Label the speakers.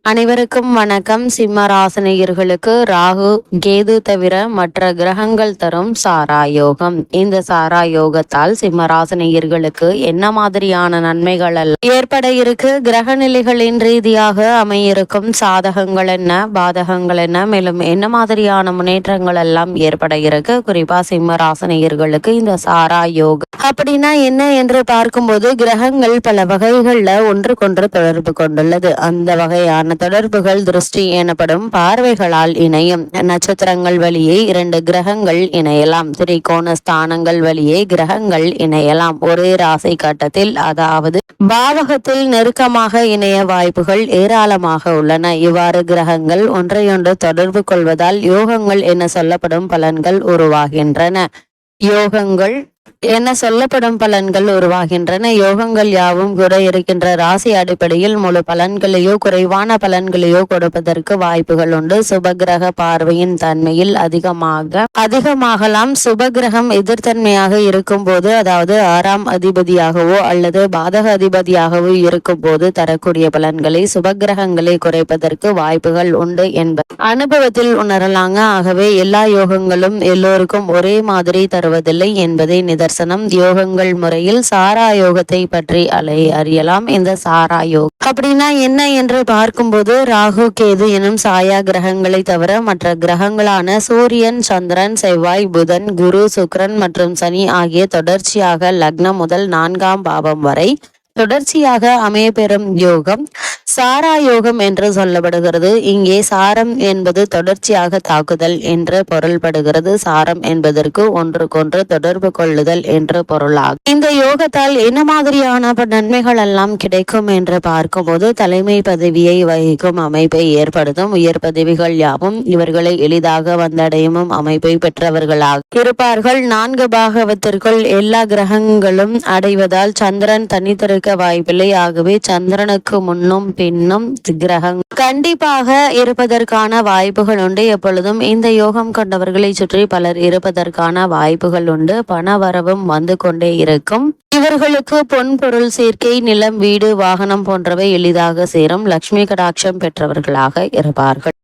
Speaker 1: அனைவருக்கும் வணக்கம். சிம்ம ராசினியர்களுக்கு ராகு கேது தவிர மற்ற கிரகங்கள் தரும் சாரா யோகம். இந்த சாரா யோகத்தால் சிம்ம ராசினியர்களுக்கு என்ன மாதிரியான நன்மைகள் எல்லாம் ஏற்பட இருக்கு, கிரக நிலைகளின் ரீதியாக அமையிருக்கும் சாதகங்கள் என்ன, பாதகங்கள் என்ன, மேலும் என்ன மாதிரியான முன்னேற்றங்கள் எல்லாம் ஏற்பட இருக்கு, குறிப்பா சிம்ம ராசினியர்களுக்கு இந்த சாரா யோகம் அப்படின்னா என்ன என்று பார்க்கும்போது, கிரகங்கள் பல வகைகள்ல ஒன்றுக்கொன்று தொடர்பு கொண்டுள்ளது. அந்த வகையான தொடர்புகள் திருஷ்டி எனப்படும் பார்வைகளால் இணையும். நட்சத்திரங்கள் வழியே 2 கிரகங்கள் இணையலாம். திரிகோண ஸ்தானங்கள் வழியே கிரகங்கள் இணையலாம். ஒரே ராசி கட்டத்தில், அதாவது பாவகத்தில் நெருக்கமாக இணைய வாய்ப்புகள் ஏராளமாக உள்ளன. இவ்வாறு கிரகங்கள் ஒன்றையொன்று தொடர்பு கொள்வதால் யோகங்கள் என சொல்லப்படும் பலன்கள் உருவாகின்றன. யோகங்கள் யாவும் கூட இருக்கின்ற ராசி அடிப்படையில் முழு பலன்களையோ குறைவான பலன்களையோ கொடுப்பதற்கு வாய்ப்புகள் உண்டு. சுபகிரக பார்வையின் தன்மையில் அதிகமாகலாம். சுபகிரகம் எதிர்த்தன்மையாக இருக்கும் போது, அதாவது 6ஆம் அதிபதியாகவோ அல்லது பாதக அதிபதியாகவோ இருக்கும் போது தரக்கூடிய பலன்களை சுபகிரகங்களை குறைப்பதற்கு வாய்ப்புகள் உண்டு என்பது அனுபவத்தில் உணரலாங்க. ஆகவே எல்லா யோகங்களும் எல்லோருக்கும் ஒரே மாதிரி தருவதில்லை என்பதை நிதர்சனம். யோகங்கள் முறையில் சாரா யோகத்தை பற்றி அறியலாம். இந்த சாரா யோகம் அப்படின்னா என்ன என்று பார்க்கும்போது, ராகு கேது எனும் சாயா கிரகங்களை தவிர மற்ற கிரகங்களான சூரியன், சந்திரன், செவ்வாய், புதன், குரு, சுக்கிரன் மற்றும் சனி ஆகிய தொடர்ச்சியாக லக்னம் முதல் 4ஆம் பாவம் வரை தொடர்ச்சியாக அமையப்பெறும் யோகம் சாரா யோகம் என்று சொல்லப்படுகிறது. இங்கே சாரம் என்பது தொடர்ச்சியாக தாக்குதல் என்று பொருள்படுகிறது. சாரம் என்பதற்கு ஒன்றுக்கொன்று தொடர்பு கொள்ளுதல் என்று பொருளாகும். இந்த யோகத்தால் என்ன மாதிரியான நன்மைகள் எல்லாம் கிடைக்கும் என்று பார்க்கும்போது, தலைமை பதவியை வகிக்கும் அமைப்பை ஏற்படுத்தும். உயர் பதவிகள் யாவும் இவர்களை எளிதாக வந்தடையும் அமைப்பை பெற்றவர்களாக இருப்பார்கள். 4 பாகவத்திற்குள் எல்லா கிரகங்களும் அடைவதால் சந்திரன் தனித்திருக்க வாய்ப்பில்லை. ஆகவே சந்திரனுக்கு முன்னும் பின்னும் கிரகம் கண்டிப்பாக இருப்பதற்கான வாய்ப்புகள் உண்டு. எப்பொழுதும் இந்த யோகம் கொண்டவர்களை சுற்றி பலர் இருப்பதற்கான வாய்ப்புகள் உண்டு. பண வரவும் வந்து கொண்டே இருக்கும். இவர்களுக்கு பொன் பொருள் சேர்க்கை, நிலம், வீடு, வாகனம் போன்றவை எளிதாக சேரும். லட்சுமி கடாட்சம் பெற்றவர்களாக இருப்பார்கள்.